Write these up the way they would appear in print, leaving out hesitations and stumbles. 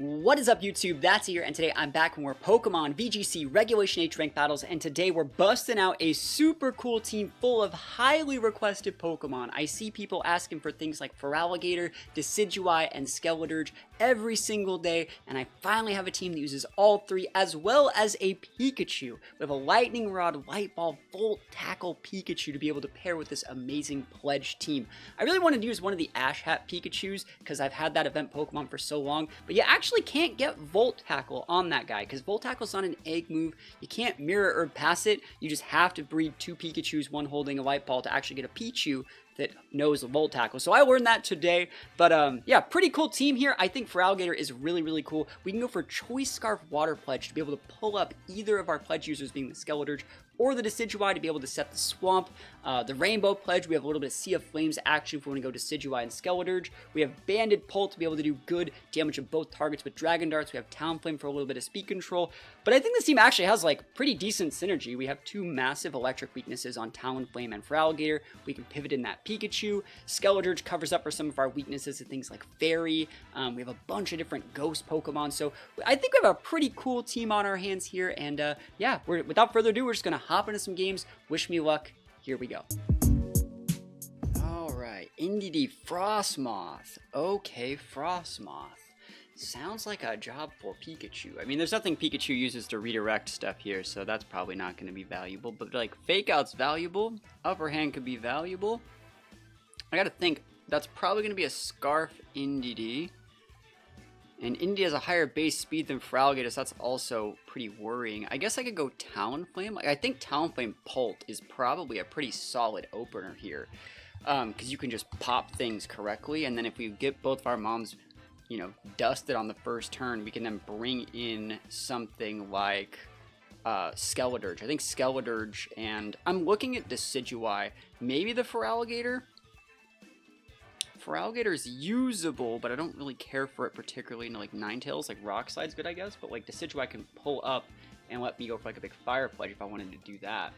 What is up, YouTube? That's here, and today I'm back with more Pokemon VGC Regulation H rank battles, and today we're busting out a super cool team full of highly requested Pokemon. I see people asking for things like Feraligatr, Decidueye, and Skeledirge every single day, and I finally have a team that uses all three, as well as a Pikachu. We have a Lightning Rod, Light Ball, Volt Tackle Pikachu to be able to pair with this amazing Pledge team. I really wanted to use one of the Ash Hat Pikachus, because I've had that event Pokemon for so long, but you actually can't get Volt Tackle on that guy, because Volt Tackle's not an egg move. You can't mirror or pass it. You just have to breed two Pikachus, one holding a Light Ball, to actually get a Pichu that knows Volt Tackle. So I learned that today, but yeah, pretty cool team here. I think Feraligatr is really cool. We can go for Choice Scarf Water Pledge to be able to pull up either of our pledge users, being the Skeledirge or the Decidueye, to be able to set the Swamp. The Rainbow Pledge, we have a little bit of Sea of Flames action if we want to go Decidueye and Skeledirge. We have Banded Pult to be able to do good damage of both targets with Dragon Darts. We have Talonflame for a little bit of speed control. But I think this team actually has like pretty decent synergy. We have two massive electric weaknesses on Talonflame and Feraligatr. We can pivot in that Pikachu. Skeledirge covers up for some of our weaknesses and things like Fairy. We have a bunch of different ghost Pokemon. So I think we have a pretty cool team on our hands here. And yeah, without further ado, we're just going to hop into some games. Wish me luck. Here we go. Alright, NDD Frosmoth. Okay, Frosmoth. Sounds like a job for Pikachu. I mean, there's nothing Pikachu uses to redirect stuff here, so that's probably not going to be valuable. But like, Fake Out's valuable. Upper Hand could be valuable. I gotta think, that's probably going to be a Scarf NDD. And Indy has a higher base speed than Feraligatr, so that's also pretty worrying. I guess I could go Talonflame. Like, I think Talonflame Pult is probably a pretty solid opener here. Because you can just pop things correctly, and then if we get both of our moms, you know, dusted on the first turn, we can then bring in something like Skeledirge. I think Skeledirge, and I'm looking at Decidueye. Maybe the Feraligatr? Feraligatr is usable, but I don't really care for it particularly. You know, like Ninetales, like Rock Slide's good, I guess, but like Decidueye can pull up and let me go for like a big Fire Pledge if I wanted to do that.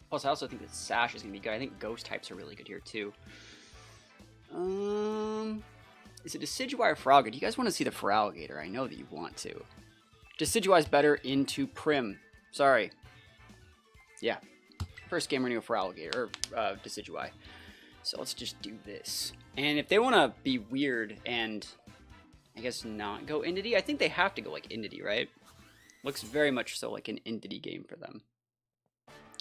Plus, I also think that Sash is going to be good. I think Ghost types are really good here, too. Is it Decidueye or Feraligatr? Do you guys want to see the Feraligatr? I know that you want to. Decidueye's better into Prim. Sorry. Yeah. First game, we're going to go Feraligatr, or Decidueye. So let's just do this. And if they want to be weird and, I guess, not go Entity, I think they have to go, like, Entity, right? Looks very much so like an Entity game for them.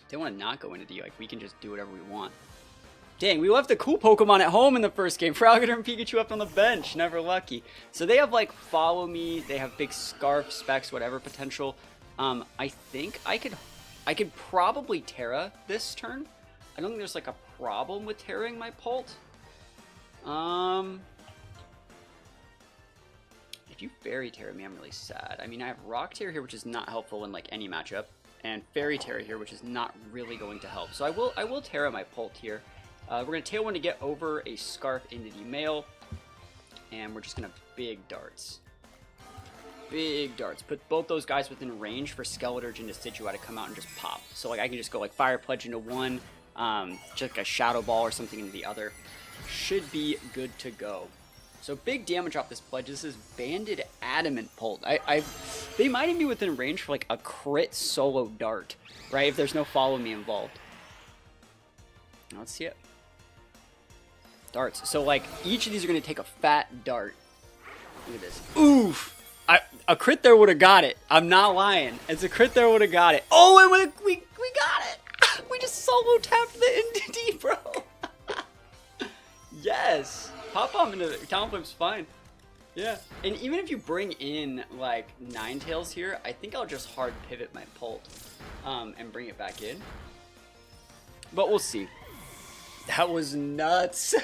If they want to not go Entity, like, we can just do whatever we want. Dang, we left the cool Pokemon at home in the first game. Feraligatr and Pikachu up on the bench. Never lucky. So they have, like, Follow Me. They have big Scarf, Specs, whatever potential. I think I could probably Terra this turn. I don't think there's, like, a problem with tearing my Pult. If you Fairy Terra me, I'm really sad. I mean, I have Rock Terra here, which is not helpful in, like, any matchup. And Fairy Terra here, which is not really going to help. So I will Terra my Pult here. We're going to Tailwind to get over a Scarf into the Male. And we're just going to Big Darts. Big Darts. Put both those guys within range for Skeledirge and Decidueye to come out and just pop. So, like, I can just go, like, Fire Pledge into one. Just like a Shadow Ball or something into the other. Should be good to go. So big damage off this pledge. This is Banded Adamant Pult. They might even be within range for like a crit solo dart, right? If there's no Follow Me involved. Now let's see it. Darts. So like each of these are going to take a fat dart. Look at this. Oof! A crit there would have got it. I'm not lying. It's a crit there would have got it. Oh, and we got it! We just solo tapped the NDD, bro. Yes. Pop Bomb into the Talonflame's fine. Yeah. And even if you bring in like Ninetales here, I think I'll just hard pivot my Pult and bring it back in. But we'll see. That was nuts.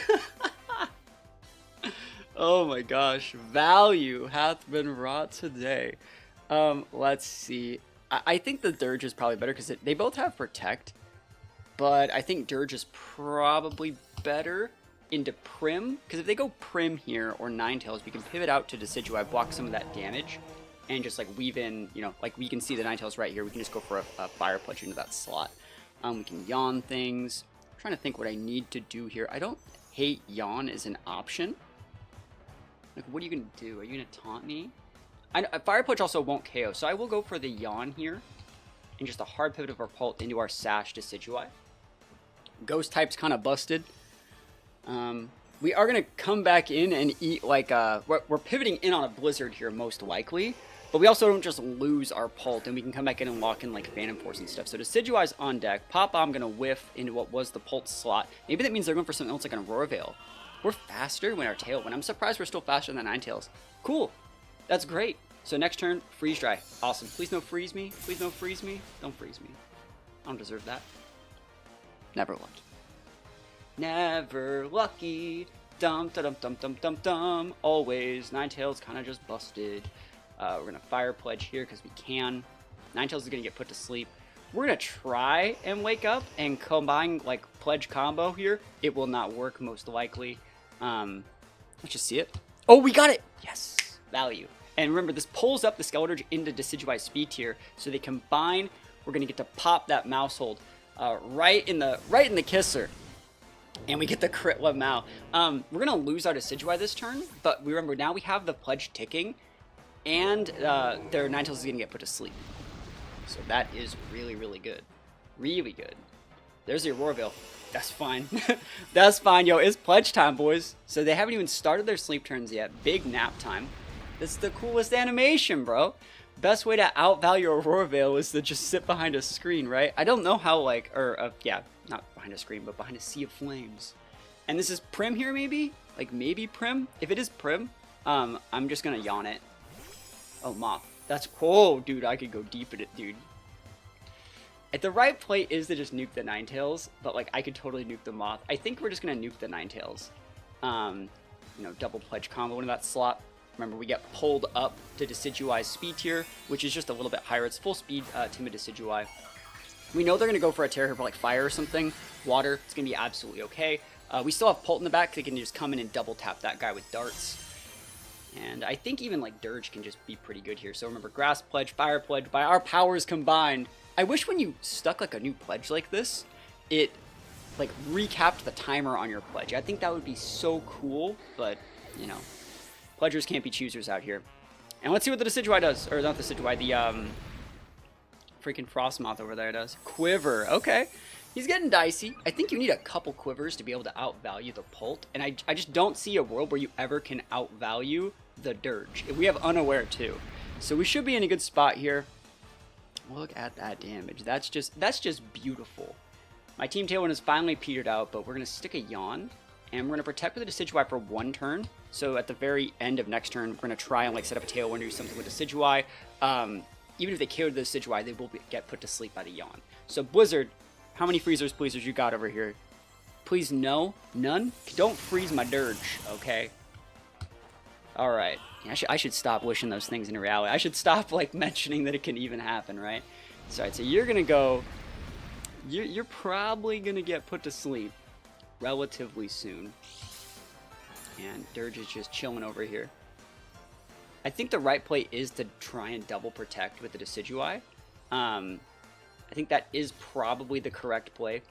Oh my gosh. Value hath been wrought today. Let's see. I think the Dirge is probably better because they both have Protect. But I think Dirge is probably better into Prim. Because if they go Prim here or Ninetales, we can pivot out to Decidueye, block some of that damage. And just like weave in, you know, like we can see the Ninetales right here. We can just go for a Fire Pledge into that slot. We can Yawn things. I'm trying to think what I need to do here. I don't hate Yawn as an option. Like, what are you gonna do? Are you gonna taunt me? Fire Punch also won't KO, so I will go for the Yawn here. And just a hard pivot of our Pult into our Sash Decidueye. Ghost type's kind of busted. We are going to come back in and eat like we're pivoting in on a Blizzard here most likely, but we also don't just lose our Pult, and we can come back in and lock in like Phantom Force and stuff. So Decidueye's on deck. Pop Bomb going to whiff into what was the Pult slot. Maybe that means they're going for something else like an Aurora Veil. We're faster when our Tailwind. I'm surprised we're still faster than Ninetales. Cool. That's great. So next turn, Freeze Dry. Awesome. Please no freeze me. Please no freeze me. Don't freeze me. I don't deserve that. Never lucky. Never lucky. Dum dum dum dum dum dum. Always. Ninetales kind of just busted. We're gonna Fire Pledge here because we can. Ninetales is gonna get put to sleep. We're gonna try and wake up and combine like Pledge combo here. It will not work most likely. Let's just see it. Oh, we got it. Yes, value. And remember, this pulls up the Skeletorge into Decidueye's speed tier, so they combine. We're gonna get to pop that mouse hold right in the kisser, and we get the crit Lamau. We're gonna lose our Decidueye this turn, but remember now we have the Pledge ticking, and their Ninetales is gonna get put to sleep. So that is really, really good, really good. There's the Aurora Veil. That's fine. That's fine, yo. It's Pledge time, boys. So they haven't even started their sleep turns yet. Big nap time. This is the coolest animation, bro. Best way to outvalue Aurora Veil is to just sit behind a screen, right? I don't know how, like, yeah, not behind a screen, but behind a sea of flames. And this is Prim here, maybe? Like, maybe Prim? If it is Prim, I'm just gonna yawn it. Oh, Moth. That's cool, dude. I could go deep in it, dude. At the right play is to just nuke the Ninetales, but, like, I could totally nuke the Moth. I think we're just gonna nuke the Ninetales. You know, double Pledge combo into that slot. Remember, we get pulled up to Decidueye's speed tier, which is just a little bit higher. It's full speed Timid Decidueye. We know they're going to go for a Terror here for like Fire or something. Water, it's going to be absolutely okay. We still have Pult in the back. They can just come in and double tap that guy with darts. And I think even like Dirge can just be pretty good here. So remember, Grass Pledge, Fire Pledge, by our powers combined. I wish when you stuck like a new pledge like this, it like recapped the timer on your pledge. I think that would be so cool, but you know. Pledgers can't be choosers out here. And let's see what the Decidueye does. Or not the Decidueye, the freaking Frosmoth over there does. Quiver. Okay. He's getting dicey. I think you need a couple Quivers to be able to outvalue the Pult. And I just don't see a world where you ever can outvalue the Dirge. We have Unaware too. So we should be in a good spot here. Look at that damage. That's just beautiful. My Team Tailwind has finally petered out, but we're going to stick a Yawn. And we're going to protect with the Decidueye for one turn. So at the very end of next turn, we're going to try and like set up a Tailwind or do something with the Decidueye. Even if they KO the Decidueye, they will get put to sleep by the Yawn. So Blizzard, how many freezers, pleasers you got over here? Please no? None? Don't freeze my Dirge, okay? Alright. Yeah, I should stop wishing those things in reality. I should stop like mentioning that it can even happen, right? So I'd say you're going to go... You're probably going to get put to sleep relatively soon. And Dirge is just chilling over here. I think the right play is to try and double protect with the Decidueye. I think that is probably the correct play.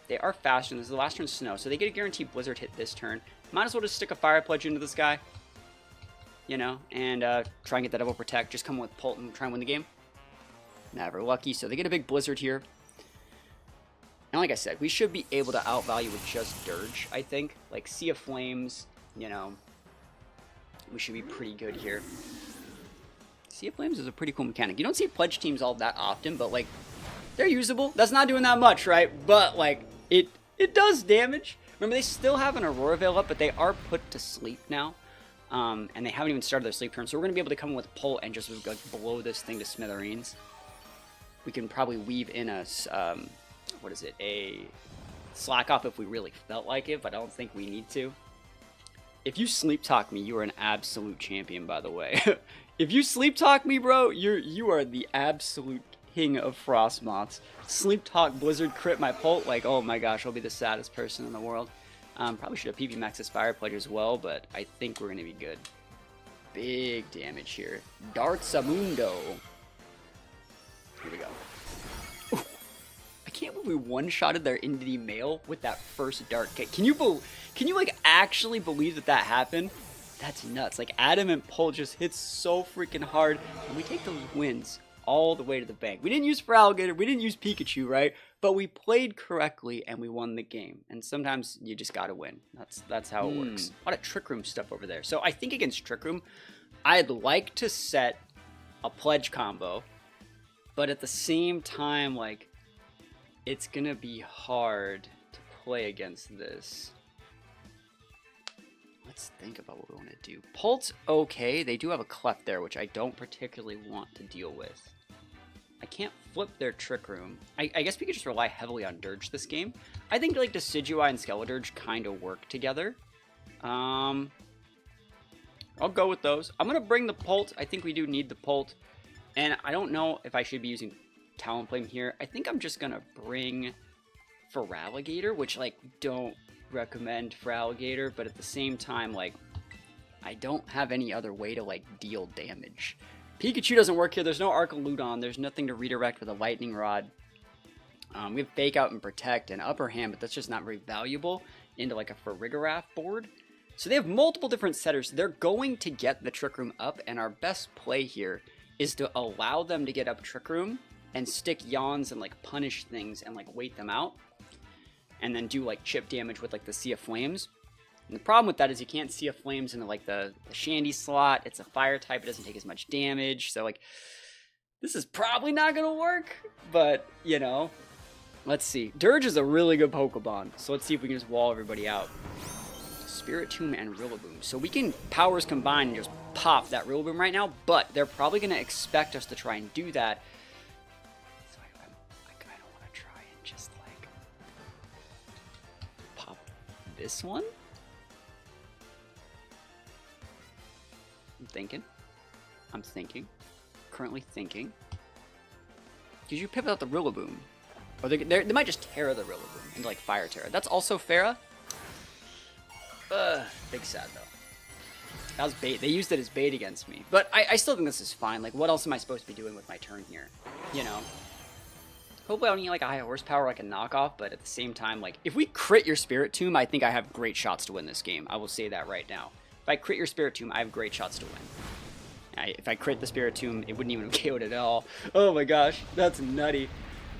They are faster. This is the last turn Snow, so they get a guaranteed Blizzard hit this turn. Might as well just stick a Fire Pledge into this guy. You know, and try and get that double protect. Just come with Pult and try and win the game. Never lucky, so they get a big Blizzard here. And like I said, we should be able to outvalue with just Dirge, I think. Like, Sea of Flames, you know, we should be pretty good here. Sea of Flames is a pretty cool mechanic. You don't see Pledge teams all that often, but, like, they're usable. That's not doing that much, right? But, like, it does damage. Remember, they still have an Aurora Veil up, but they are put to sleep now. And they haven't even started their sleep turn, so we're going to be able to come in with Pult and just like, blow this thing to smithereens. We can probably weave in a... what is it? A Slack Off if we really felt like it, but I don't think we need to. If you sleep talk me, you are an absolute champion, by the way. If you sleep talk me, bro, you are the absolute king of Frosmoths. Sleep talk Blizzard crit my Pult, like, oh my gosh, I'll be the saddest person in the world. Probably should have PB Max this Fire Pledge as well, but I think we're gonna be good. Big damage here. THATSAplusONE. Here we go. can't believe we one-shotted their Indie male with that first dart kick. Can you like actually believe that that happened? That's nuts. Like Adamant Pull just hits so freaking hard, and we take those wins all the way to the bank. We didn't use Feraligatr, we didn't use Pikachu, right? But we played correctly and we won the game. And sometimes you just gotta win. That's how it works. A lot of Trick Room stuff over there. So I think against Trick Room, I'd like to set a pledge combo, but at the same time, like, it's gonna be hard to play against this. Let's think about what we want to do. Pult's okay. They do have a Clef there, which I don't particularly want to deal with. I can't flip their Trick Room. I guess we could just rely heavily on Dirge this game. I think like Decidueye and Skeledirge kind of work together. I'll go with those. I'm going to bring the Pult. I think we do need the Pult. And I don't know if I should be using Talonflame here. I think I'm just going to bring Feraligatr, which like don't recommend Feraligatr, but at the same time, like, I don't have any other way to like deal damage. Pikachu doesn't work here. There's no Archaludon. There's nothing to redirect with a Lightning Rod. We have Fake Out and Protect and Upper Hand, but that's just not very valuable into like a Farigiraf board. So they have multiple different setters. They're going to get the Trick Room up, and our best play here is to allow them to get up Trick Room and stick Yawns and like punish things and like wait them out. And then do like chip damage with like the Sea of Flames. And the problem with that is you can't Sea of Flames into like the Shandy slot. It's a fire type, it doesn't take as much damage. So like, this is probably not gonna work, but you know, let's see. Dirge is a really good Pokemon, so let's see if we can just wall everybody out. Spiritomb and Rillaboom. So we can powers combine and just pop that Rillaboom right now, but they're probably gonna expect us to try and do that. So I kinda wanna try and just like pop this one. I'm thinking. Currently thinking. Because you pivot out the Rillaboom. Or they might just Terra the Rillaboom into like Fire Terra. That's also Farah. Big sad though. That was bait. They used it as bait against me. But I still think this is fine. Like, what else am I supposed to be doing with my turn here? You know? Hopefully I don't need like a high horsepower, like a knockoff, but at the same time, like, if we crit your Spiritomb, I think I have great shots to win this game. I will say that right now. If I crit your Spiritomb, I have great shots to win. If I crit the Spiritomb, it wouldn't even have KO'd at all. Oh my gosh, that's nutty.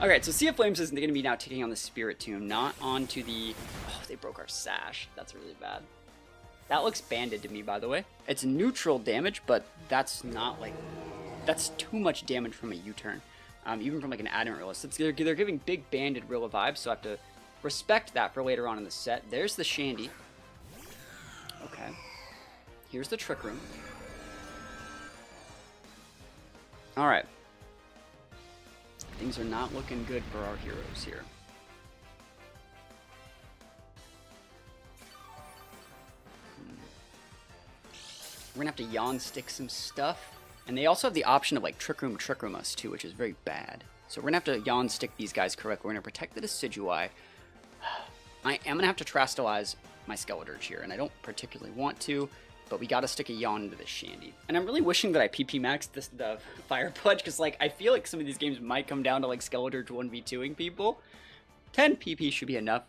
Alright, so Sea of Flames is going to be now taking on the Spiritomb, not onto the... Oh, they broke our Sash. That's really bad. That looks banded to me, by the way. It's neutral damage, but that's not like... That's too much damage from a U-turn. Even from like an Adamant Realist. They're giving big banded Rilla vibes, so I have to respect that for later on in the set. There's the Shandy. Okay. Here's the Trick Room. Alright. Things are not looking good for our heroes here. We're gonna have to Yawn Stick some stuff. And they also have the option of like Trick Room us too, which is very bad. So we're gonna have to Yawn Stick these guys correctly. We're gonna protect the Decidueye. I am gonna have to Trastalize my Skeledirge here, and I don't particularly want to, but we gotta stick a Yawn into this Shandy. And I'm really wishing that I PP maxed the Fire Pledge, because like I feel like some of these games might come down to like Skeledirge 1v2ing people. 10 PP should be enough,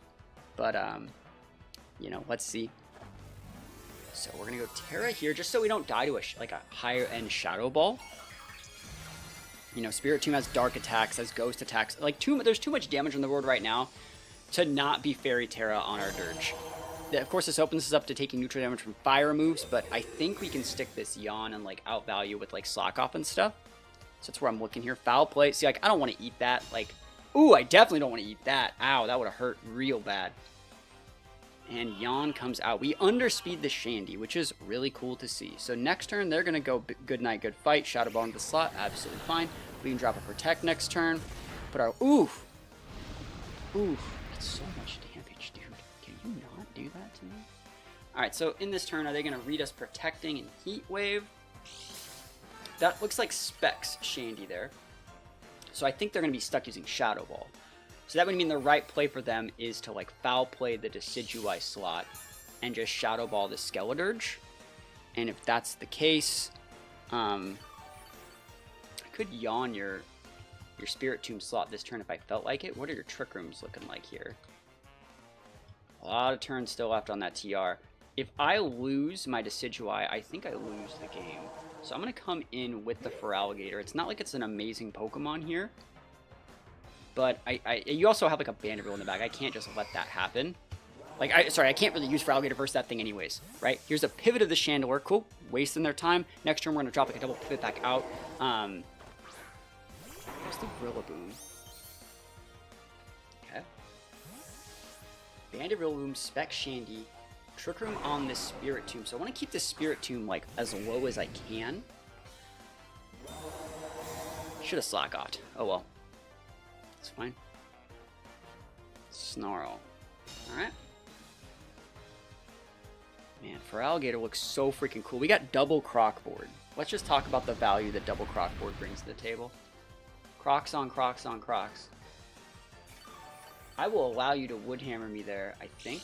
but you know, let's see. So we're gonna go Terra here, just so we don't die to like a higher end Shadow Ball. You know, Spiritomb has Dark attacks, has Ghost attacks. Like there's too much damage on the board right now to not be Fairy Terra on our Dirge. Of course, this opens us up to taking neutral damage from fire moves, but I think we can stick this Yawn and like outvalue with like Slack Off and stuff. So that's where I'm looking here. Foul Play. See, like I don't want to eat that. Like, ooh, I definitely don't want to eat that. Ow, that would have hurt real bad. And Yawn comes out. We underspeed the Shandy, which is really cool to see. So next turn, they're going to go Good Night, Good Fight, Shadow Ball into the slot. Absolutely fine. We can drop a Protect next turn. Put our... Oof. Oof. That's so much damage, dude. Can you not do that to me? Alright, so in this turn, are they going to read us Protecting and Heat Wave? That looks like Specs Shandy there. So I think they're going to be stuck using Shadow Ball. So that would mean the right play for them is to like foul play the Decidueye slot and just Shadow Ball the Skeledirge. And if that's the case, I could Yawn your your Spiritomb slot this turn if I felt like it. What are your Trick Rooms looking like here? A lot of turns still left on that TR. If I lose my Decidueye, I think I lose the game. So I'm going to come in with the Feraligatr. It's not like it's an amazing Pokemon here. But you also have like a Vanderbilt in the back. I can't just let that happen. Like, I can't really use Feraligatr versus that thing anyways, right? Here's a pivot of the Chandelure. Cool. Wasting their time. Next turn, we're going to drop like a double pivot back out. Where's the Rillaboom? Okay. Banded Rillaboom, Spec Shandy, Trick Room on this Spiritomb. So I want to keep this Spiritomb, like, as low as I can. Should have Slackot. Oh, well. It's fine. Snarl. Alright. Man, Feraligatr looks so freaking cool. We got double Croc board. Let's just talk about the value that double Croc board brings to the table. Crocs on Crocs on Crocs. I will allow you to Woodhammer me there, I think.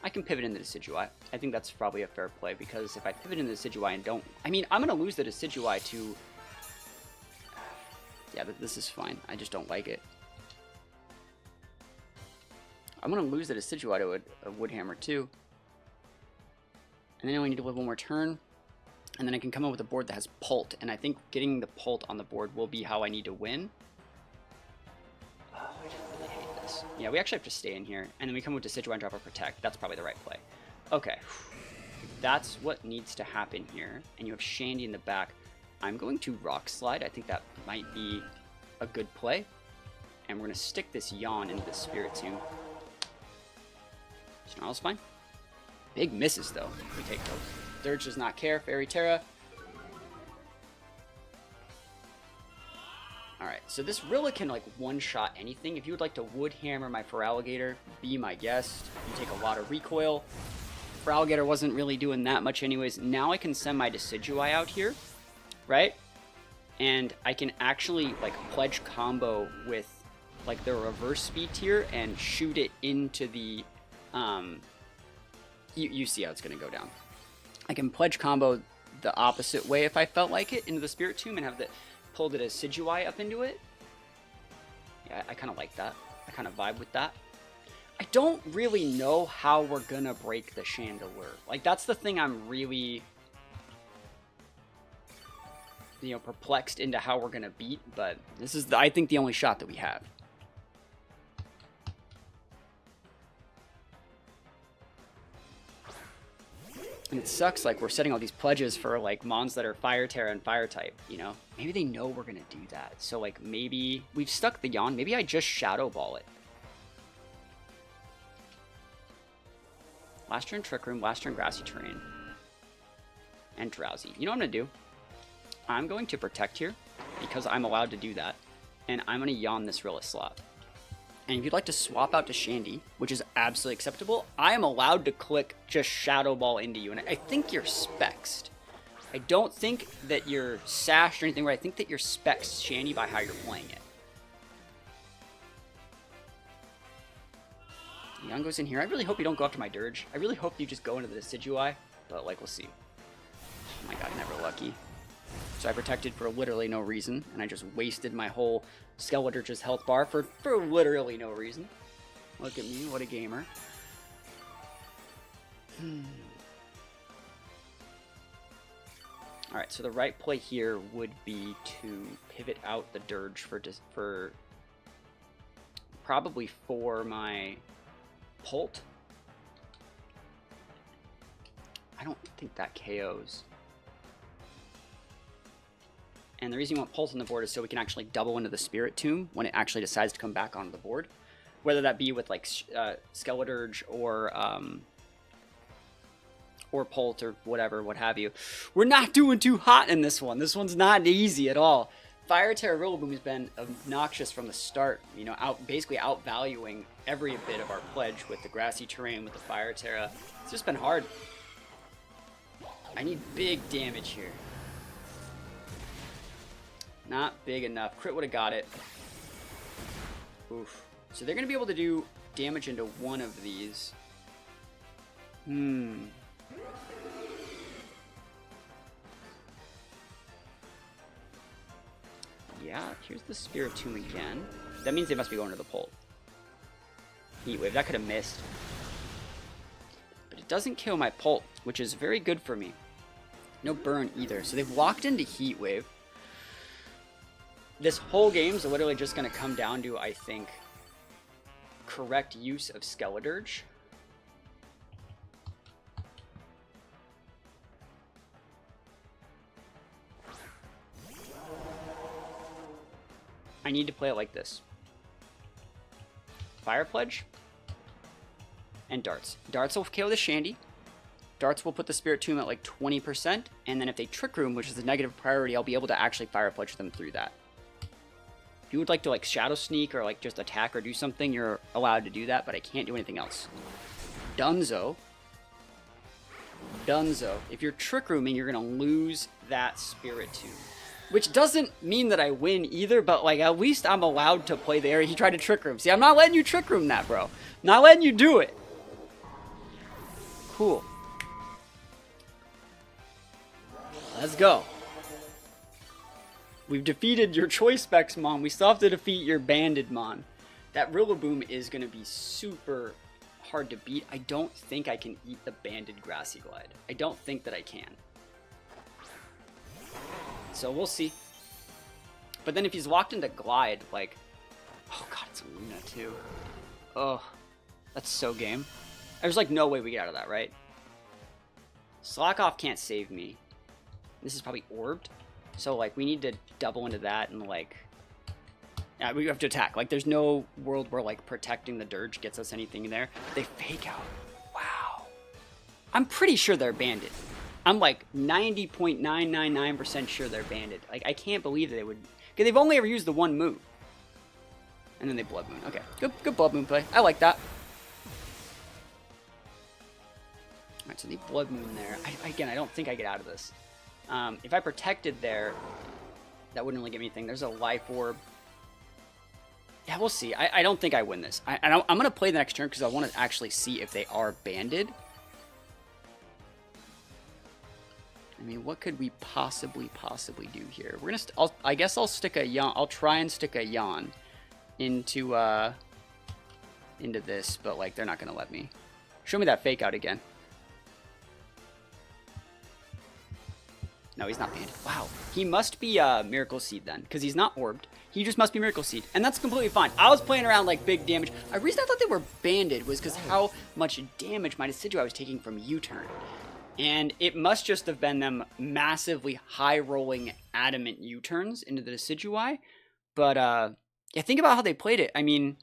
I can pivot into the Decidueye. I think that's probably a fair play, because if I pivot into the Decidueye and don't... I mean, I'm going to lose the Decidueye to... Yeah, this is fine. I just don't like it. I'm going to lose the Decidueye to a Woodhammer too. And then I only need to live one more turn. And then I can come up with a board that has Pult. And I think getting the Pult on the board will be how I need to win. Oh, I just really hate this. Yeah, we actually have to stay in here. And then we come with Decidueye and drop a Protect. That's probably the right play. Okay. That's what needs to happen here. And you have Shandy in the back. I'm going to Rock Slide. I think that might be a good play. And we're going to stick this Yawn into the Spiritomb. Snarl's fine. Big misses, though. We take those. Dirge does not care. Fairy Terra. Alright, so this Rilla can, like, one-shot anything. If you would like to Woodhammer my Feraligatr, be my guest. You take a lot of recoil. Feraligatr wasn't really doing that much anyways. Now I can send my Decidueye out here, right? And I can actually, like, pledge combo with, like, the reverse speed tier and shoot it into the... You see how it's going to go down. I can pledge combo the opposite way if I felt like it into the Spiritomb and have the pull the Decidueye up into it. Yeah, I kind of like that. I kind of vibe with that. I don't really know how we're going to break the Chandelure. Like, that's the thing I'm really, you know, perplexed into how we're going to beat. But this is, I think, the only shot that we have. And it sucks, like, we're setting all these pledges for, like, mons that are Fire Terra and Fire type, you know? Maybe they know we're gonna do that. So, like, maybe... We've stuck the Yawn. Maybe I just Shadow Ball it. Last turn Trick Room, last turn Grassy Terrain. And Drowsy. You know what I'm gonna do? I'm going to Protect here, because I'm allowed to do that. And I'm gonna Yawn this Rilla slot. And if you'd like to swap out to Shandy, which is absolutely acceptable, I am allowed to click just Shadow Ball into you. And I think you're spexed. I don't think that you're sashed or anything, where I think that you're spexed Shandy by how you're playing it. Young goes in here. I really hope you don't go after my Dirge. I really hope you just go into the Decidueye, but, like, we'll see. Oh my god, never lucky. So I protected for literally no reason, and I just wasted my whole Skeletor's health bar for literally no reason. Look at me, what a gamer. Alright, so the right play here would be to pivot out the Dirge for probably for my Pult. I don't think that KOs. And the reason you want Pult on the board is so we can actually double into the Spiritomb when it actually decides to come back onto the board. Whether that be with, like, Skeletorge or Pult or whatever, what have you. We're not doing too hot in this one. This one's not easy at all. Fire Terra Rillaboom has been obnoxious from the start. You know, basically outvaluing every bit of our pledge with the Grassy Terrain, with the Fire Terra. It's just been hard. I need big damage here. Not big enough. Crit would have got it. Oof. So they're going to be able to do damage into one of these. here's the Spiritomb again. That means they must be going to the Pult. Heat Wave, that could have missed. But it doesn't kill my Pult, which is very good for me. No burn either. So they've walked into Heat Wave. This whole game's literally just going to come down to, I think, correct use of Skeledirge. I need to play it like this. Fire Pledge and Darts. Darts will KO the Shandy. Darts will put the Spiritomb at like 20%, and then if they Trick Room, which is a negative priority, I'll be able to actually Fire Pledge them through that. If you would like to like Shadow Sneak or like just attack or do something, you're allowed to do that, but I can't do anything else. Dunzo. Dunzo. If you're Trick Rooming, you're going to lose that Spiritomb. Which doesn't mean that I win either, but like at least I'm allowed to play the area he tried to Trick Room. See, I'm not letting you Trick Room that, bro. Not letting you do it. Cool. Let's go. We've defeated your Choice Specs, Mon. We still have to defeat your Banded, Mon. That Ribombee is going to be super hard to beat. I don't think I can eat the Banded Grassy Glide. I don't think that I can. So we'll see. But then if he's locked into Glide, like... Oh god, it's Luna too. Oh, that's so game. There's like no way we get out of that, right? Slackoff can't save me. This is probably orbed. So like we need to double into that and like... Yeah, we have to attack. Like there's no world where like protecting the Dirge gets us anything in there. They fake out. Wow. I'm pretty sure they're banded. I'm like 90.999% sure they're banded. Like, I can't believe that they would... Because they've only ever used the one move. And then they Blood Moon. Okay, good Blood Moon play. I like that. Alright, so they Blood Moon there. Again, I don't think I get out of this. If I protected there, that wouldn't really give me anything. There's a Life Orb. Yeah, we'll see. I don't think I win this. I'm going to play the next turn because I want to actually see if they are banded. I mean, what could we possibly do here? We're gonna. I guess I'll stick a yawn. I'll try and stick a yawn into this, but like they're not gonna let me. Show me that fake out again. No, he's not banned. Wow, he must be Miracle Seed then, because he's not orbed. He just must be Miracle Seed, and that's completely fine. I was playing around like big damage. The reason I thought they were banded was because how much damage my Decidueye was taking from U-turn. And it must just have been them massively high-rolling adamant U-turns into the Decidueye. But, yeah, think about how they played it. I mean,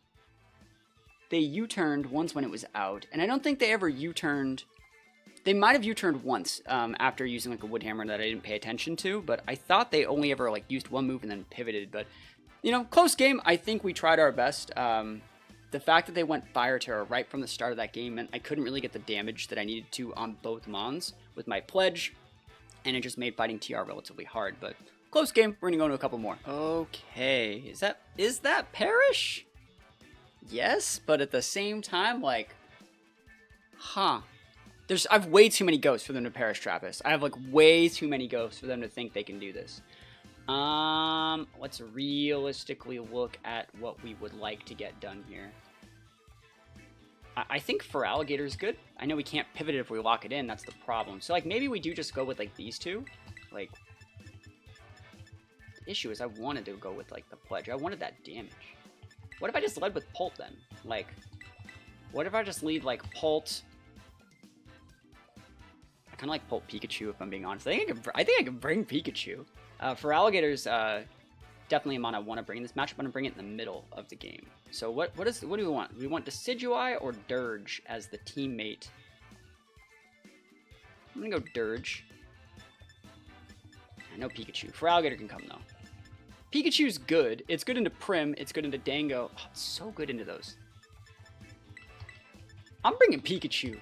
they U-turned once when it was out. And I don't think they ever U-turned... They might have U-turned once after using, like, a Wood Hammer that I didn't pay attention to. But I thought they only ever, like, used one move and then pivoted. But, you know, close game. I think we tried our best. The fact that they went Fire Terror right from the start of that game meant I couldn't really get the damage that I needed to on both Mons with my Pledge, and it just made fighting TR relatively hard, but close game. We're going to go into a couple more. Okay, is that Perish? Yes, but at the same time, like, huh. I have way too many ghosts for them to Perish Trappist. I have, like, way too many ghosts for them to think they can do this. Let's realistically look at what we would like to get done here. I think Feraligatr is good. I know we can't pivot it if we lock it in. That's the problem. So, like, maybe we do just go with, like, these two. Like, the issue is I wanted to go with, like, the Pledge. I wanted that damage. What if I just led with Pult, then? Like, what if I just lead, like, Pult... I kind of like Pult Pikachu, if I'm being honest. I think I can bring Pikachu. Feraligatr's definitely a mon I want to bring in this matchup. I'm going to bring it in the middle of the game. So what do we want? We want Decidueye or Dirge as the teammate. I'm going to go Dirge. I know Pikachu. Feraligatr can come, though. Pikachu's good. It's good into Prim. It's good into Dango. Oh, it's so good into those. I'm bringing Pikachu.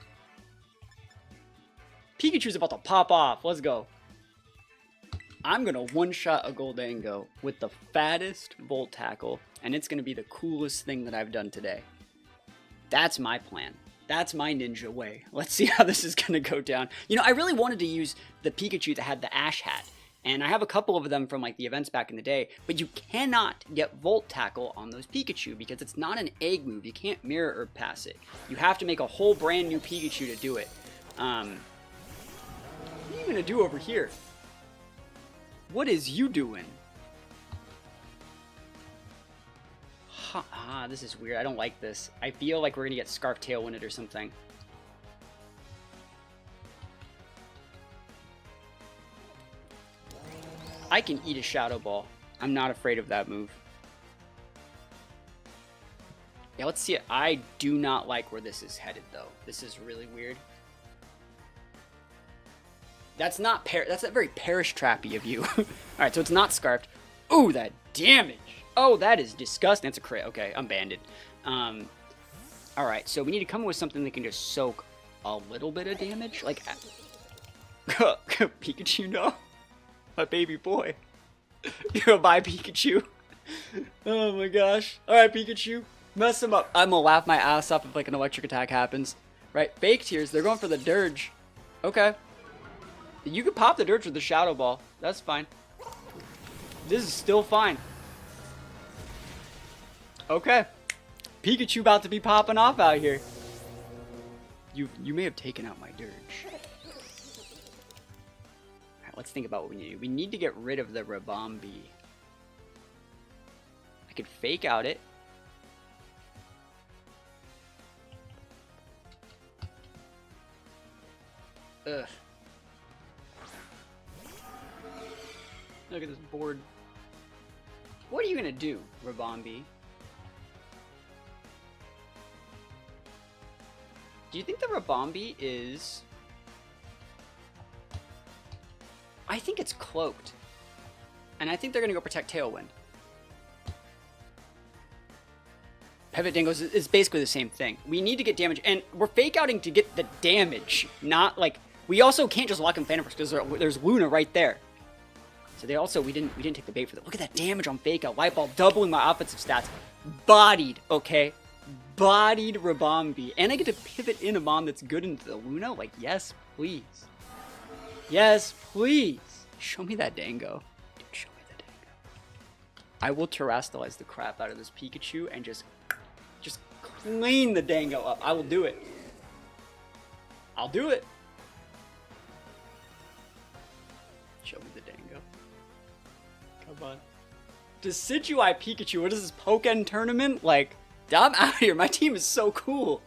Pikachu's about to pop off. Let's go. I'm going to one-shot a Goldango with the fattest Volt Tackle, and it's going to be the coolest thing that I've done today. That's my plan. That's my ninja way. Let's see how this is going to go down. You know, I really wanted to use the Pikachu that had the Ash Hat, And I have a couple of them from like the events back in the day, but you cannot get Volt Tackle on those Pikachu because it's not an egg move. You can't Mirror Herb pass it. You have to make a whole brand new Pikachu to do it. What are you gonna do over here? What is you doing? This is weird. I don't like this. I feel like we're gonna get Scarf Tailwinded or something. I can eat a Shadow Ball. I'm not afraid of that move. Yeah, let's see it. I do not like where this is headed, though. This is really weird. That's not that's not very Perish Trappy of you. Alright, so it's not Scarfed. Ooh, that damage! Oh, that is disgusting. That's a crit. Okay, I'm banded. Alright, so we need to come up with something that can just soak a little bit of damage. Like, Pikachu, no. My baby boy. You're gonna buy Pikachu. Oh my gosh. Alright, Pikachu. Mess him up. I'm gonna laugh my ass off if like an electric attack happens. Right, Fake Tears. They're going for the Dirge. Okay. You could pop the Dirge with the Shadow Ball. That's fine. This is still fine. Okay. Pikachu about to be popping off out here. You may have taken out my Dirge. Let's think about what we need to do. We need to get rid of the Ribombee. I could fake out it. Ugh. Look at this board. What are you gonna do, Ribombee? Do you think the Ribombee is... I think it's cloaked. And I think they're going to go protect Tailwind. Pivot Dingos is basically the same thing. We need to get damage. And we're fake outing to get the damage. Not like... We also can't just lock in Phantom Force because there's Luna right there. So they also... We didn't take the bait for that. Look at that damage on fake out. Light Ball doubling my offensive stats. Bodied, okay? Bodied Ribombee. And I get to pivot in a Mon that's good into the Luna? Like, yes, please. Yes, please. Show me that Dango. Dude, show me the Dango. I will terrestrialize the crap out of this Pikachu and just clean the Dango up. I will do it. I'll do it. Show me the Dango. Come on. Decidueye Pikachu. What is this, Pokken tournament? Like, I'm out here. My team is so cool.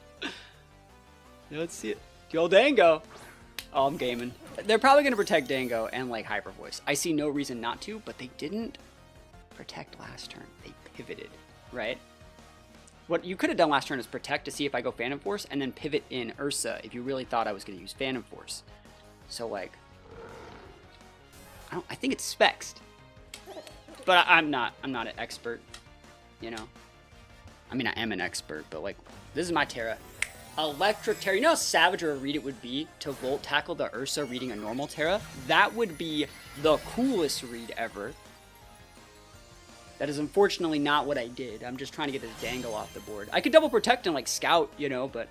Let's see it. Yo, Dango. Oh, I'm gaming. They're probably going to protect Dango and, like, Hyper Voice. I see no reason not to, but they didn't protect last turn. They pivoted, right? What you could have done last turn is protect to see if I go Phantom Force, and then pivot in Ursa if you really thought I was going to use Phantom Force. So, like, I think it's Spexed. But I'm not an expert, you know? I mean, I am an expert, but, like, this is my Terra. Electric Terra. You know how savage of a read it would be to Volt Tackle the Ursa reading a normal Terra? That would be the coolest read ever. That is unfortunately not what I did. I'm just trying to get this Dango off the board. I could double protect and like Scout, you know, but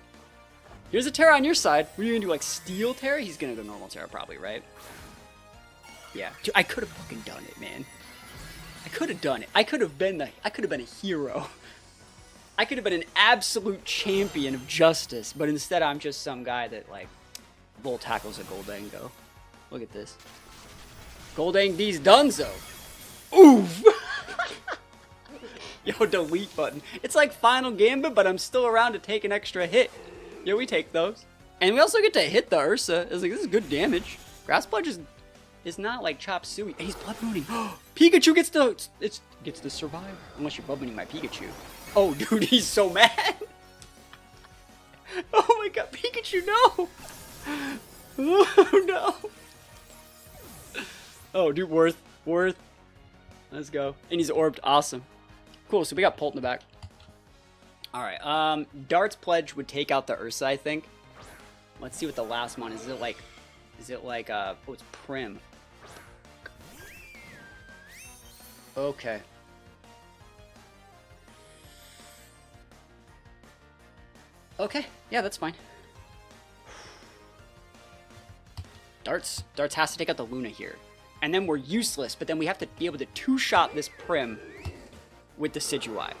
here's a Terra on your side. What are you gonna do, like Steel Terra? He's gonna go normal Terra probably, right? Yeah. Dude, I could have fucking done it, man. I could have done it. I could have been a hero. I could have been an absolute champion of justice, but instead I'm just some guy that, like, Volt Tackles a Goldango. Look at this. Goldang D's Dunzo. Oof! Yo, delete button. It's like Final Gambit, but I'm still around to take an extra hit. Yeah, we take those. And we also get to hit the Ursa. It's like, this is good damage. Grass Bludge is not like Chop Suey. He's Blood Mooning. Pikachu gets to survive. Unless you're Blood Mooning my Pikachu. Oh, dude, he's so mad. Oh my god, Pikachu, no. Oh, no. Oh, dude, Worth. Let's go. And he's orbed. Awesome. Cool, so we got Pult in the back. Alright, Dart's Pledge would take out the Ursa, I think. Let's see what the last one is. Is it like, oh, it's Prim. Okay. Okay, yeah, that's fine. Darts has to take out the Luna here. and then we're useless, but then we have to be able to two-shot this Prim with the Decidueye.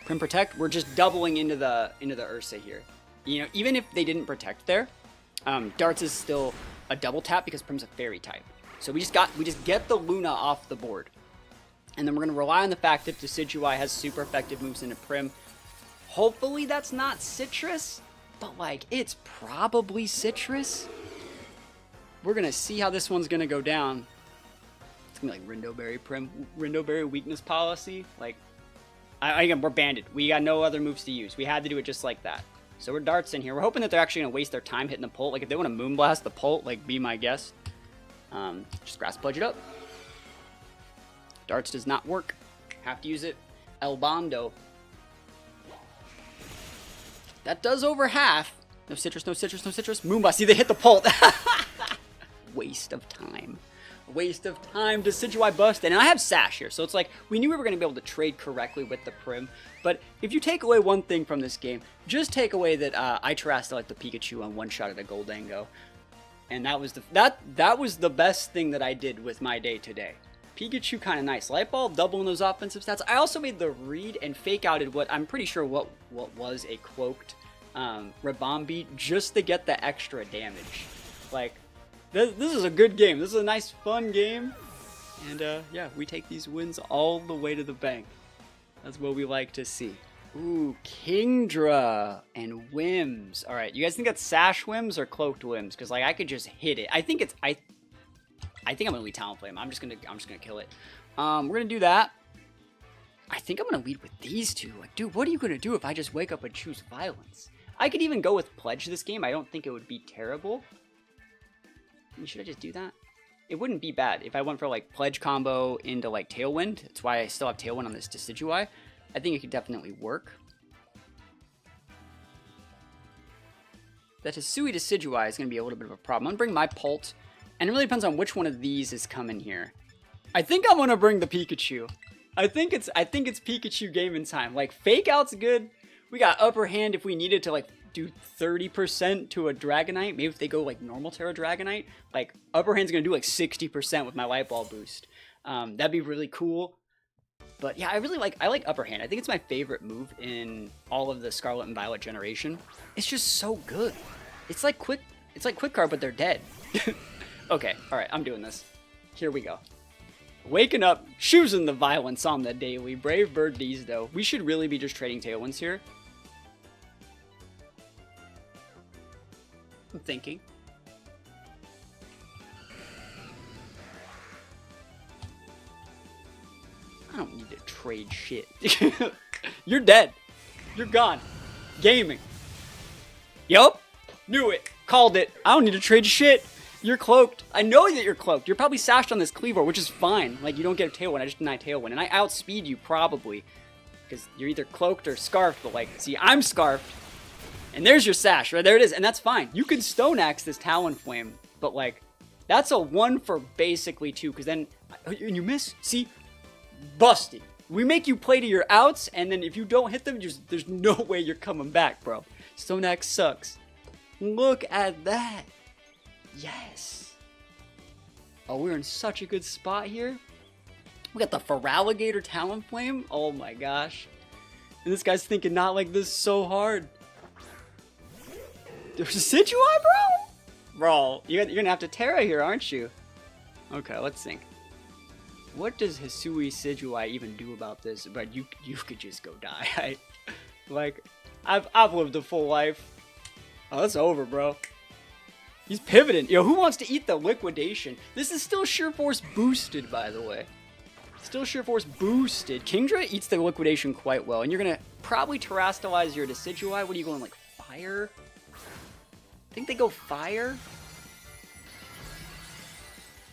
Prim Protect, we're just doubling into the Ursa here. You know, even if they didn't Protect there, Darts is still a double tap because Prim's a Fairy type. So we just get the Luna off the board. And then we're going to rely on the fact that Decidueye has super effective moves into Prim. Hopefully that's not Citrus, but like, it's probably Citrus. We're going to see how this one's going to go down. It's going to be like Rindoberry Prim, Rindoberry weakness policy. Like, again, we're banded. We got no other moves to use. We had to do it just like that. So we're Darts in here. We're hoping that they're actually going to waste their time hitting the Pult. Like, if they want to Moonblast the Pult, like, be my guest. Just Grass Pledge it up. Darts does not work. Have to use it. El Bondo. That does over half. No Citrus, no Citrus, no Citrus. Moonblast. See, they hit the Pult. Waste of time. Waste of time. Decidueye busted. And I have Sash here, so it's like, we knew we were going to be able to trade correctly with the Prim. But if you take away one thing from this game, just take away that I terrassed like the Pikachu on one shot at a Goldango. And that was the best thing that I did with my day today. Pikachu kind of nice. Light Ball, doubling those offensive stats. I also made the read and fake outed what I'm pretty sure what was a cloaked Ribombee just to get the extra damage. Like, this is a good game. This is a nice, fun game. And yeah, we take these wins all the way to the bank. That's what we like to see. Ooh, Kingdra and Whims. All right, you guys think that's Sash Whims or Cloaked Whims? Because like I could just hit it. I think I'm gonna lead Talonflame. I'm just gonna kill it. We're gonna do that. I think I'm gonna lead with these two. Like, dude, what are you gonna do if I just wake up and choose Violence? I could even go with Pledge this game. I don't think it would be terrible. Should I just do that? It wouldn't be bad if I went for like Pledge combo into like Tailwind. That's why I still have Tailwind on this Decidueye. I think it could definitely work. That Hisui Decidueye is gonna be a little bit of a problem. I'm gonna bring my Pult. And it really depends on which one of these is coming here. I think I'm gonna bring the Pikachu. I think it's Pikachu game in time. Like, Fake Out's good. We got Upper Hand if we needed to like do 30% to a Dragonite. Maybe if they go like normal Terra Dragonite, like Upper Hand's gonna do like 60% with my Light Ball boost. That'd be really cool. But yeah, I like Upper Hand. I think it's my favorite move in all of the Scarlet and Violet generation. It's just so good. It's like Quick Card, but they're dead. Okay, alright, I'm doing this. Here we go. Waking up, choosing the Violence on the daily. Brave Bird these, though. We should really be just trading Tailwinds here. I'm thinking. I don't need to trade shit. You're dead. You're gone. Gaming. Yup. Knew it. Called it. I don't need to trade shit. You're cloaked. I know that you're cloaked. You're probably sashed on this Kleavor, which is fine. Like, you don't get a Tailwind. I just deny Tailwind. And I outspeed you, probably. Because you're either cloaked or scarfed. But, like, see, I'm scarfed. And there's your sash, right? There it is. And that's fine. You can Stone Axe this Talonflame. But, like, that's a 1 for basically 2. Because then, and you miss. See? Busted. We make you play to your outs. And then if you don't hit them, there's no way you're coming back, bro. Stone Axe sucks. Look at that. Yes. Oh, we're in such a good spot here. We got the Feraligatr Talonflame. Oh my gosh. And this guy's thinking not like this so hard. There's a Decidueye, bro? Bro, you're gonna have to Terra here, aren't you? Okay, let's think. What does Hisui Decidueye even do about this? But you could just go die. I've lived a full life. Oh, that's over, bro. He's pivoting. Yo, who wants to eat the Liquidation? This is still Sheer Force boosted, by the way. Still Sheer Force boosted. Kingdra eats the Liquidation quite well. And you're going to probably Terrastalize your Decidueye. What are you going, like, Fire? I think they go Fire.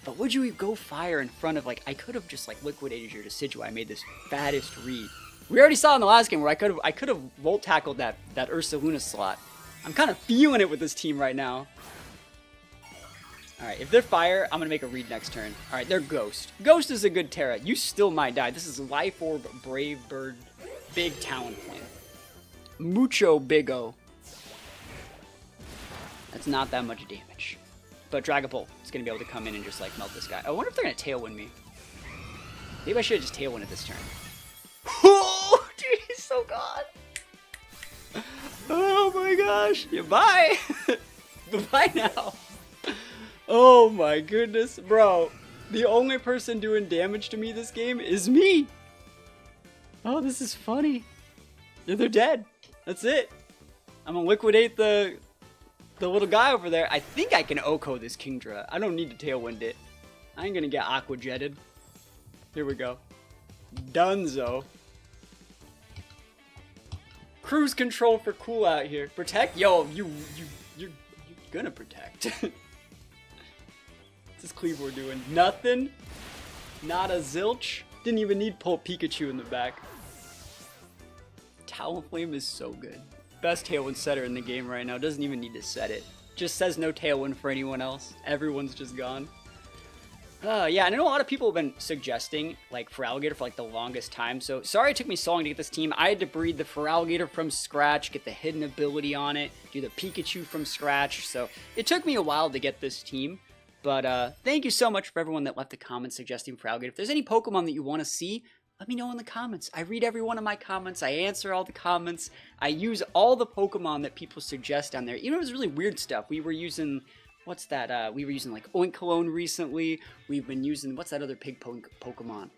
But would you go Fire in front of, like, I could have just, like, liquidated your Decidueye. I made this fattest read. We already saw in the last game where I could have Volt Tackled that Ursaluna slot. I'm kind of feeling it with this team right now. Alright, if they're Fire, I'm going to make a read next turn. Alright, they're Ghost. Ghost is a good Terra. You still might die. This is Life Orb, Brave Bird, Big Talonflame. Mucho Bigo. That's not that much damage. But Dragapult is going to be able to come in and just like melt this guy. I wonder if they're going to Tailwind me. Maybe I should have just Tailwinded this turn. Oh, dude, he's so gone. Oh my gosh. Yeah, bye. Bye now. Oh my goodness, bro. The only person doing damage to me this game is me. Oh, this is funny. Yeah, they're dead. That's it. I'm gonna liquidate the little guy over there. I think I can Oko this Kingdra. I don't need to Tailwind it. I ain't gonna get Aqua Jetted. Here we go. Dunzo. Cruise control for cool out here. Protect? Yo, you're gonna protect. What's this Kleavor doing? Nothing? Not a zilch? Didn't even need Pikachu in the back. Talonflame is so good. Best Tailwind setter in the game right now. Doesn't even need to set it. Just says no Tailwind for anyone else. Everyone's just gone. Yeah, I know a lot of people have been suggesting, like, Feraligatr for, like, the longest time. So, sorry it took me so long to get this team. I had to breed the Feraligatr from scratch, get the hidden ability on it, do the Pikachu from scratch. So, it took me a while to get this team. But, thank you so much for everyone that left a comment suggesting Feraligatr. If there's any Pokemon that you want to see, let me know in the comments. I read every one of my comments. I answer all the comments. I use all the Pokemon that people suggest down there. Even if it was really weird stuff. We were using... What's that? We were using like Oinkologne recently. We've been using, what's that other pig Pokemon?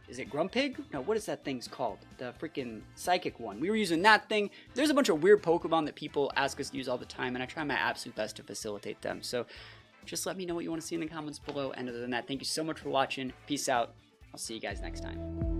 Is it Grumpig? No, what is that thing's called? The freaking psychic one. We were using that thing. There's a bunch of weird Pokemon that people ask us to use all the time, and I try my absolute best to facilitate them. So just let me know what you want to see in the comments below. And other than that, thank you so much for watching. Peace out. I'll see you guys next time.